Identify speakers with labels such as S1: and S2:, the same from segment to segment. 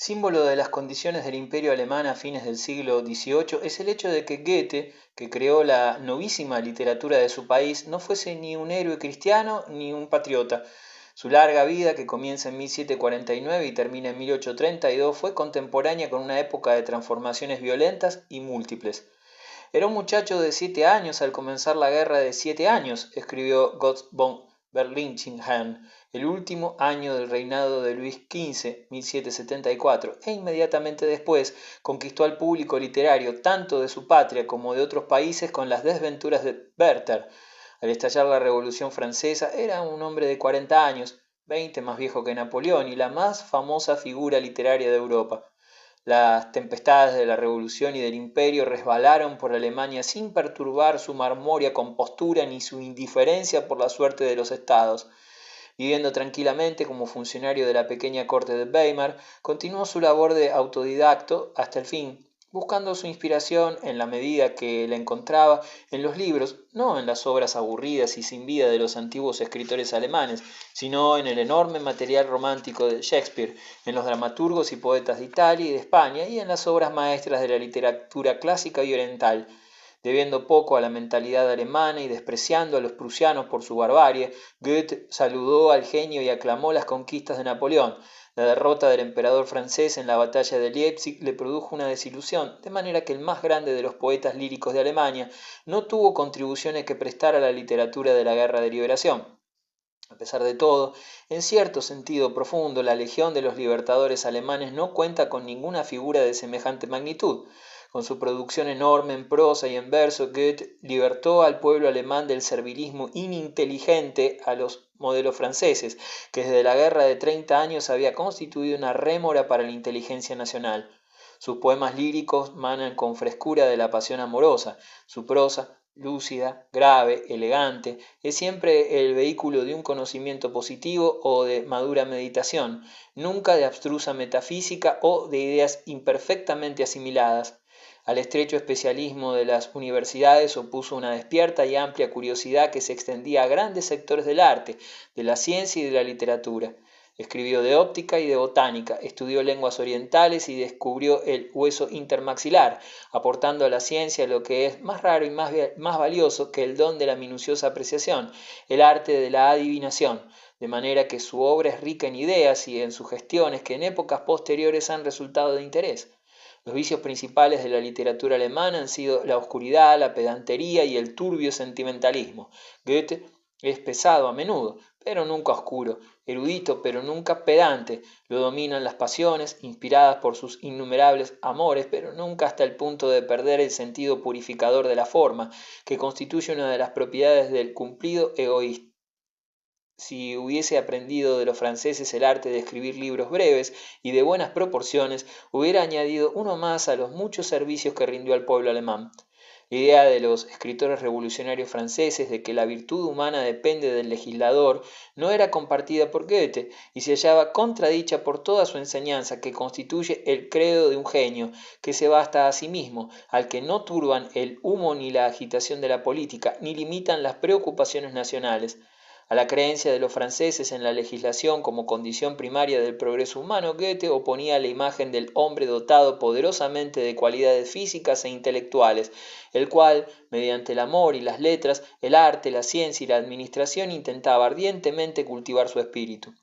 S1: Símbolo de las condiciones del Imperio alemán a fines del siglo XVIII es el hecho de que Goethe, que creó la novísima literatura de su país, no fuese ni un héroe cristiano ni un patriota. Su larga vida, que comienza en 1749 y termina en 1832, fue contemporánea con una época de transformaciones violentas y múltiples. Era un muchacho de 7 años al comenzar la Guerra de 7 Años, escribió Gotz von Berlichingen, el último año del reinado de Luis XV, 1774, e inmediatamente después conquistó al público literario tanto de su patria como de otros países con las desventuras de Werther. Al estallar la Revolución Francesa era un hombre de 40 años, 20 más viejo que Napoleón y la más famosa figura literaria de Europa. Las tempestades de la Revolución y del Imperio resbalaron por Alemania sin perturbar su marmórea compostura ni su indiferencia por la suerte de los estados. Viviendo tranquilamente como funcionario de la pequeña corte de Weimar, continuó su labor de autodidacto hasta el fin, buscando su inspiración, en la medida que la encontraba, en los libros, no en las obras aburridas y sin vida de los antiguos escritores alemanes, sino en el enorme material romántico de Shakespeare, en los dramaturgos y poetas de Italia y de España y en las obras maestras de la literatura clásica y oriental. Debiendo poco a la mentalidad alemana y despreciando a los prusianos por su barbarie, Goethe saludó al genio y aclamó las conquistas de Napoleón. La derrota del emperador francés en la batalla de Leipzig le produjo una desilusión, de manera que el más grande de los poetas líricos de Alemania no tuvo contribuciones que prestar a la literatura de la Guerra de Liberación. A pesar de todo, en cierto sentido profundo, la Legión de los Libertadores alemanes no cuenta con ninguna figura de semejante magnitud. Con su producción enorme en prosa y en verso, Goethe libertó al pueblo alemán del servilismo ininteligente a los modelos franceses, que desde la Guerra de 30 Años había constituido una rémora para la inteligencia nacional. Sus poemas líricos manan con frescura de la pasión amorosa, su prosa, lúcida, grave, elegante, es siempre el vehículo de un conocimiento positivo o de madura meditación, nunca de abstrusa metafísica o de ideas imperfectamente asimiladas. Al estrecho especialismo de las universidades opuso una despierta y amplia curiosidad que se extendía a grandes sectores del arte, de la ciencia y de la literatura. Escribió de óptica y de botánica, estudió lenguas orientales y descubrió el hueso intermaxilar, aportando a la ciencia lo que es más raro y más valioso que el don de la minuciosa apreciación, el arte de la adivinación, de manera que su obra es rica en ideas y en sugestiones que en épocas posteriores han resultado de interés. Los vicios principales de la literatura alemana han sido la oscuridad, la pedantería y el turbio sentimentalismo. Goethe es pesado a menudo, pero nunca oscuro, erudito pero nunca pedante, lo dominan las pasiones, inspiradas por sus innumerables amores, pero nunca hasta el punto de perder el sentido purificador de la forma, que constituye una de las propiedades del cumplido egoísta. Si hubiese aprendido de los franceses el arte de escribir libros breves y de buenas proporciones, hubiera añadido uno más a los muchos servicios que rindió al pueblo alemán. La idea de los escritores revolucionarios franceses de que la virtud humana depende del legislador no era compartida por Goethe y se hallaba contradicha por toda su enseñanza, que constituye el credo de un genio que se basta a sí mismo, al que no turban el humo ni la agitación de la política, ni limitan las preocupaciones nacionales. A la creencia de los franceses en la legislación como condición primaria del progreso humano, Goethe oponía la imagen del hombre dotado poderosamente de cualidades físicas e intelectuales, el cual, mediante el amor y las letras, el arte, la ciencia y la administración, intentaba ardientemente cultivar su espíritu.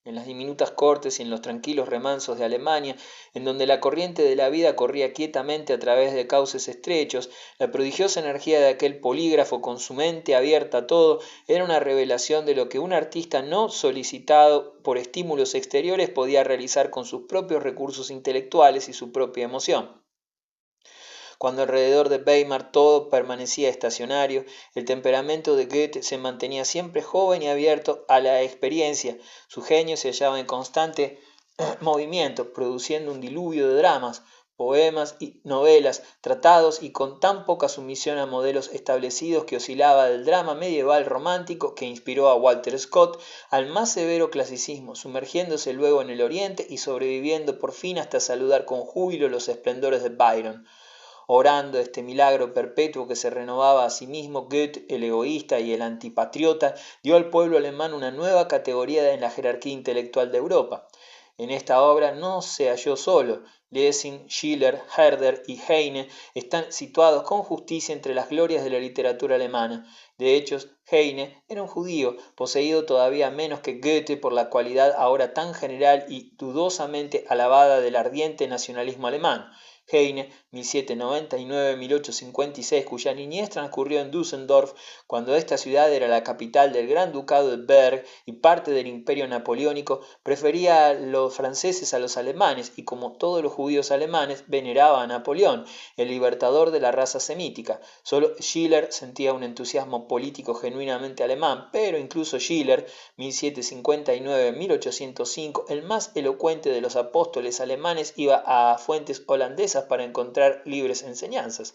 S1: En las diminutas cortes y en los tranquilos remansos de Alemania, en donde la corriente de la vida corría quietamente a través de cauces estrechos, la prodigiosa energía de aquel polígrafo con su mente abierta a todo era una revelación de lo que un artista no solicitado por estímulos exteriores podía realizar con sus propios recursos intelectuales y su propia emoción. Cuando alrededor de Weimar todo permanecía estacionario, el temperamento de Goethe se mantenía siempre joven y abierto a la experiencia. Su genio se hallaba en constante movimiento, produciendo un diluvio de dramas, poemas y novelas, tratados y con tan poca sumisión a modelos establecidos, que oscilaba del drama medieval romántico que inspiró a Walter Scott al más severo clasicismo, sumergiéndose luego en el Oriente y sobreviviendo por fin hasta saludar con júbilo los esplendores de Byron. Orando este milagro perpetuo que se renovaba a sí mismo, Goethe, el egoísta y el antipatriota, dio al pueblo alemán una nueva categoría en la jerarquía intelectual de Europa. En esta obra no se halló solo. Lessing, Schiller, Herder y Heine están situados con justicia entre las glorias de la literatura alemana. De hecho, Heine era un judío, poseído todavía menos que Goethe por la cualidad ahora tan general y dudosamente alabada del ardiente nacionalismo alemán. Heine, 1799-1856, cuya niñez transcurrió en Düsseldorf, cuando esta ciudad era la capital del Gran Ducado de Berg y parte del Imperio Napoleónico, prefería a los franceses a los alemanes y, como todos los judíos alemanes, veneraba a Napoleón, el libertador de la raza semítica. Solo Schiller sentía un entusiasmo político genuinamente alemán, pero incluso Schiller, 1759-1805, el más elocuente de los apóstoles alemanes, iba a fuentes holandesas para encontrar libres enseñanzas.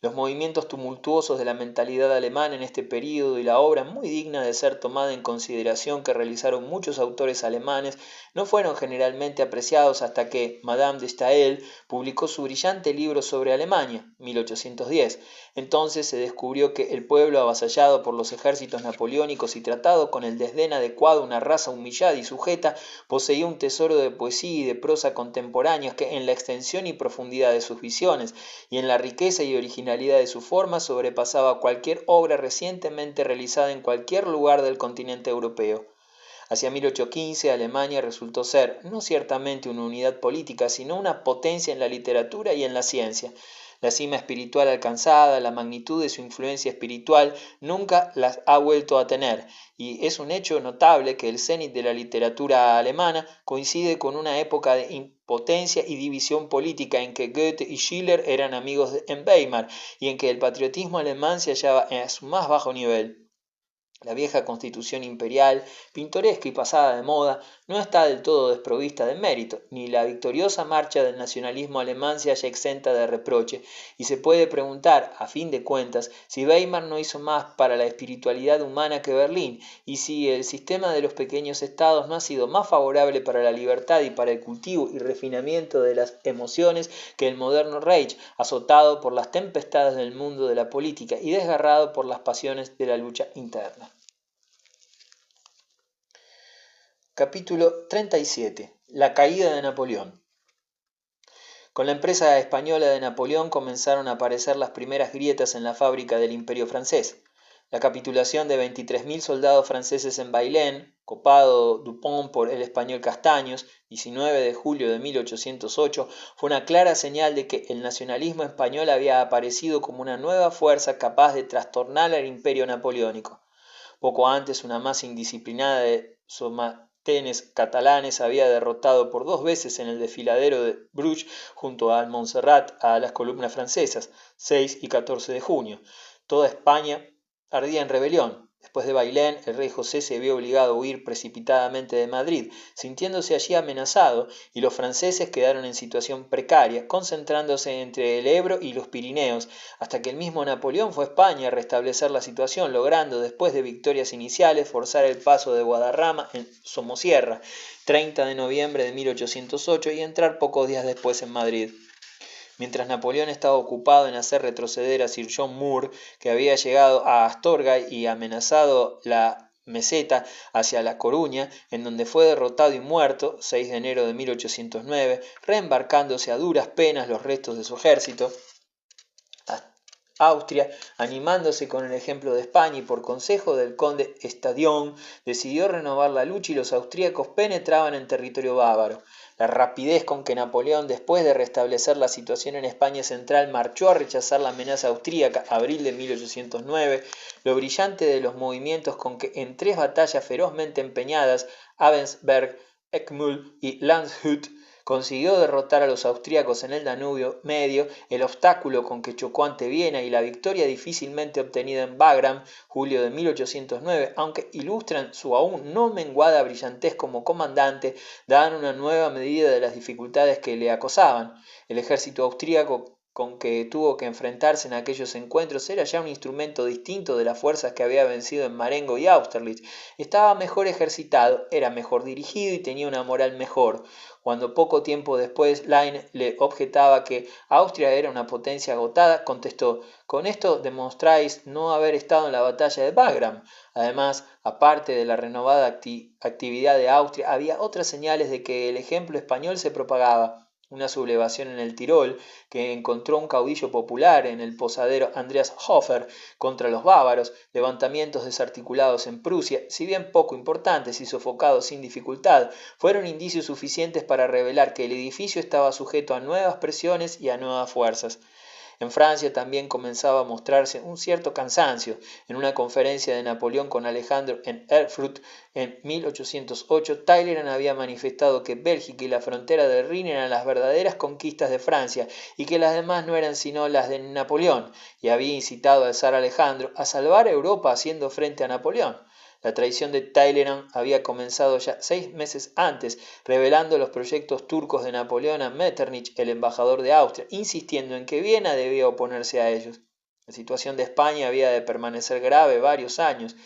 S1: Los movimientos tumultuosos de la mentalidad alemana en este período y la obra muy digna de ser tomada en consideración que realizaron muchos autores alemanes no fueron generalmente apreciados hasta que Madame de Staël publicó su brillante libro sobre Alemania, 1810. Entonces se descubrió que el pueblo avasallado por los ejércitos napoleónicos y tratado con el desdén adecuado a una raza humillada y sujeta, poseía un tesoro de poesía y de prosa contemporáneos que, en la extensión y profundidad de sus visiones y en la riqueza y originalidad de su forma, sobrepasaba cualquier obra recientemente realizada en cualquier lugar del continente europeo. Hacia 1815 Alemania resultó ser, no ciertamente una unidad política, sino una potencia en la literatura y en la ciencia. La cima espiritual alcanzada, la magnitud de su influencia espiritual, nunca las ha vuelto a tener, y es un hecho notable que el cenit de la literatura alemana coincide con una época de impotencia y división política en que Goethe y Schiller eran amigos en Weimar y en que el patriotismo alemán se hallaba a su más bajo nivel. La vieja constitución imperial, pintoresca y pasada de moda, no está del todo desprovista de mérito, ni la victoriosa marcha del nacionalismo alemán se halla exenta de reproche, y se puede preguntar, a fin de cuentas, si Weimar no hizo más para la espiritualidad humana que Berlín, y si el sistema de los pequeños estados no ha sido más favorable para la libertad y para el cultivo y refinamiento de las emociones que el moderno Reich, azotado por las tempestades del mundo de la política y desgarrado por las pasiones de la lucha interna. Capítulo 37. La caída de Napoleón. Con la empresa española de Napoleón comenzaron a aparecer las primeras grietas en la fábrica del Imperio francés. La capitulación de 23.000 soldados franceses en Bailén, copado Dupont por el español Castaños, 19 de julio de 1808, fue una clara señal de que el nacionalismo español había aparecido como una nueva fuerza capaz de trastornar al imperio napoleónico. Poco antes, una masa indisciplinada de catalanes había derrotado por 2 veces en el desfiladero de Bruges junto al Montserrat a las columnas francesas, 6 y 14 de junio. Toda España ardía en rebelión. Después de Bailén, el rey José se vio obligado a huir precipitadamente de Madrid, sintiéndose allí amenazado, y los franceses quedaron en situación precaria, concentrándose entre el Ebro y los Pirineos, hasta que el mismo Napoleón fue a España a restablecer la situación, logrando, después de victorias iniciales, forzar el paso de Guadarrama en Somosierra, 30 de noviembre de 1808, y entrar pocos días después en Madrid. Mientras Napoleón estaba ocupado en hacer retroceder a Sir John Moore, que había llegado a Astorga y amenazado la meseta hacia La Coruña, en donde fue derrotado y muerto, 6 de enero de 1809, reembarcándose a duras penas los restos de su ejército, Austria, animándose con el ejemplo de España y por consejo del conde Estadión, decidió renovar la lucha y los austríacos penetraban en territorio bávaro. La rapidez con que Napoleón, después de restablecer la situación en España central, marchó a rechazar la amenaza austríaca, abril de 1809, lo brillante de los movimientos con que en 3 batallas ferozmente empeñadas, Abensberg, Eckmühl y Landshut, consiguió derrotar a los austríacos en el Danubio medio, el obstáculo con que chocó ante Viena y la victoria difícilmente obtenida en Wagram, julio de 1809, aunque ilustran su aún no menguada brillantez como comandante, dan una nueva medida de las dificultades que le acosaban. El ejército austríaco, con que tuvo que enfrentarse en aquellos encuentros era ya un instrumento distinto de las fuerzas que había vencido en Marengo y Austerlitz. Estaba mejor ejercitado, era mejor dirigido y tenía una moral mejor. Cuando poco tiempo después Laine le objetaba que Austria era una potencia agotada, contestó: «Con esto demostráis no haber estado en la batalla de Wagram». Además, aparte de la renovada actividad de Austria, había otras señales de que el ejemplo español se propagaba. Una sublevación en el Tirol, que encontró un caudillo popular en el posadero Andreas Hofer contra los bávaros, levantamientos desarticulados en Prusia, si bien poco importantes y sofocados sin dificultad, fueron indicios suficientes para revelar que el edificio estaba sujeto a nuevas presiones y a nuevas fuerzas. En Francia también comenzaba a mostrarse un cierto cansancio. En una conferencia de Napoleón con Alejandro en Erfurt en 1808, Talleyrand había manifestado que Bélgica y la frontera del Rin eran las verdaderas conquistas de Francia y que las demás no eran sino las de Napoleón, y había incitado al zar Alejandro a salvar a Europa haciendo frente a Napoleón. La traición de Talleyrand había comenzado ya 6 meses antes, revelando los proyectos turcos de Napoleón a Metternich, el embajador de Austria, insistiendo en que Viena debía oponerse a ellos. La situación de España había de permanecer grave varios años.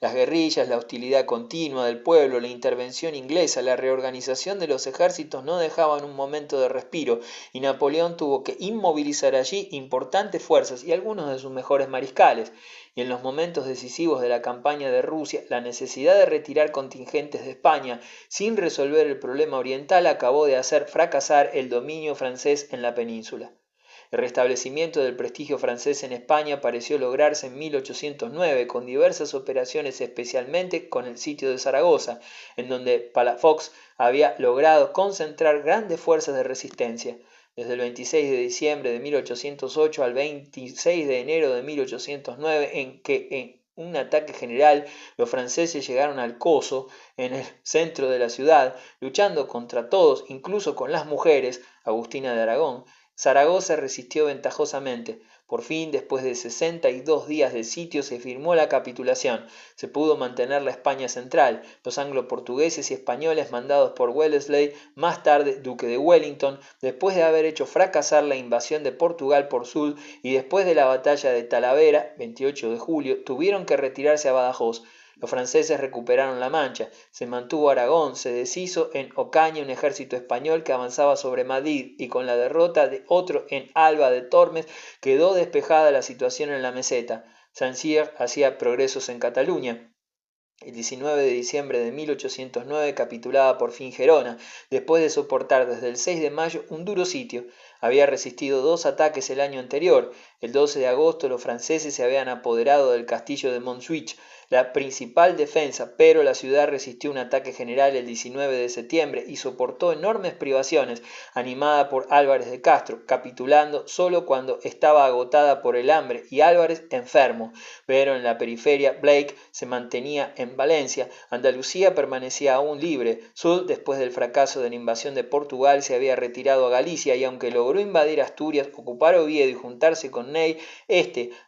S1: Las guerrillas, la hostilidad continua del pueblo, la intervención inglesa, la reorganización de los ejércitos no dejaban un momento de respiro, y Napoleón tuvo que inmovilizar allí importantes fuerzas y algunos de sus mejores mariscales. Y en los momentos decisivos de la campaña de Rusia, la necesidad de retirar contingentes de España sin resolver el problema oriental acabó de hacer fracasar el dominio francés en la península. El restablecimiento del prestigio francés en España pareció lograrse en 1809 con diversas operaciones, especialmente con el sitio de Zaragoza, en donde Palafox había logrado concentrar grandes fuerzas de resistencia. Desde el 26 de diciembre de 1808 al 26 de enero de 1809, en que en un ataque general los franceses llegaron al Coso, en el centro de la ciudad, luchando contra todos, incluso con las mujeres, Agustina de Aragón. Zaragoza resistió ventajosamente. Por fin, después de 62 días de sitio, se firmó la capitulación. Se pudo mantener la España central. Los anglo-portugueses y españoles mandados por Wellesley, más tarde duque de Wellington, después de haber hecho fracasar la invasión de Portugal por sur y después de la batalla de Talavera, 28 de julio, tuvieron que retirarse a Badajoz. Los franceses recuperaron la Mancha, se mantuvo Aragón, se deshizo en Ocaña un ejército español que avanzaba sobre Madrid y con la derrota de otro en Alba de Tormes quedó despejada la situación en la meseta. Saint-Cyr hacía progresos en Cataluña. El 19 de diciembre de 1809 capitulaba por fin Gerona, después de soportar desde el 6 de mayo un duro sitio. Había resistido 2 ataques el año anterior. El 12 de agosto los franceses se habían apoderado del castillo de Montjuich, la principal defensa, pero la ciudad resistió un ataque general el 19 de septiembre y soportó enormes privaciones, animada por Álvarez de Castro, capitulando solo cuando estaba agotada por el hambre y Álvarez enfermo. Pero en la periferia Blake se mantenía en Valencia. Andalucía permanecía aún libre. Soult, después del fracaso de la invasión de Portugal, se había retirado a Galicia y aunque logró invadir Asturias, ocupar Oviedo y juntarse con Ney,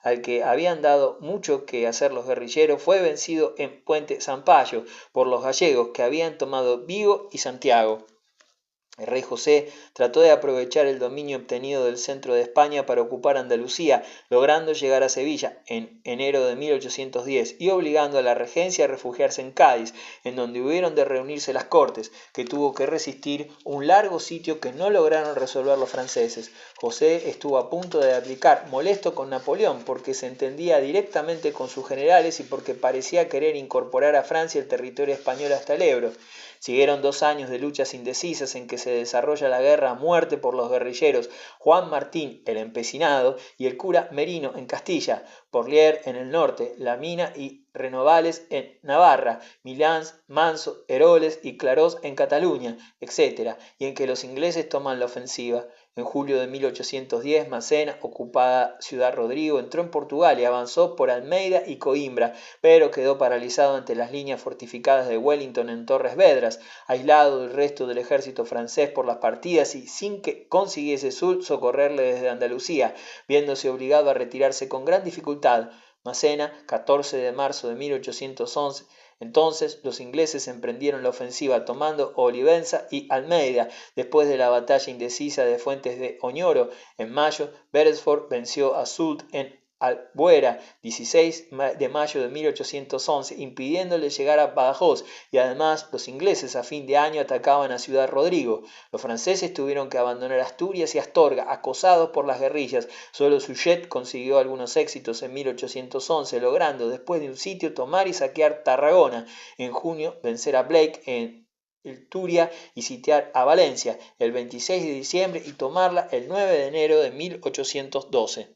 S1: al que habían dado mucho que hacer los guerrilleros, fue vencido en Puente Sampayo por los gallegos, que habían tomado Vigo y Santiago. El rey José trató de aprovechar el dominio obtenido del centro de España para ocupar Andalucía, logrando llegar a Sevilla en enero de 1810 y obligando a la regencia a refugiarse en Cádiz, en donde hubieron de reunirse las Cortes, que tuvo que resistir un largo sitio que no lograron resolver los franceses. José estuvo a punto de abdicar, molesto con Napoleón, porque se entendía directamente con sus generales y porque parecía querer incorporar a Francia el territorio español hasta el Ebro. Siguieron 2 años de luchas indecisas en que se desarrolla la guerra a muerte por los guerrilleros Juan Martín, el empecinado, y el cura Merino en Castilla, Porlier en el norte, La Mina y Renovales en Navarra, Milans, Manso, Eroles y Clarós en Cataluña, etc., y en que los ingleses toman la ofensiva. En julio de 1810, Macena, ocupada Ciudad Rodrigo, entró en Portugal y avanzó por Almeida y Coimbra, pero quedó paralizado ante las líneas fortificadas de Wellington en Torres Vedras, aislado del resto del ejército francés por las partidas y sin que consiguiese Soult socorrerle desde Andalucía, viéndose obligado a retirarse con gran dificultad. Macena, 14 de marzo de 1811, Entonces los ingleses emprendieron la ofensiva tomando Olivenza y Almeida. Después de la batalla indecisa de Fuentes de Oñoro en mayo, Beresford venció a Soult en Albuera 16 de mayo de 1811, impidiéndole llegar a Badajoz, y además los ingleses a fin de año atacaban a Ciudad Rodrigo. Los franceses tuvieron que abandonar Asturias y Astorga, acosados por las guerrillas. Solo Suchet consiguió algunos éxitos en 1811, logrando después de un sitio tomar y saquear Tarragona. En junio vencer a Blake en el Turia y sitiar a Valencia el 26 de diciembre y tomarla el 9 de enero de 1812.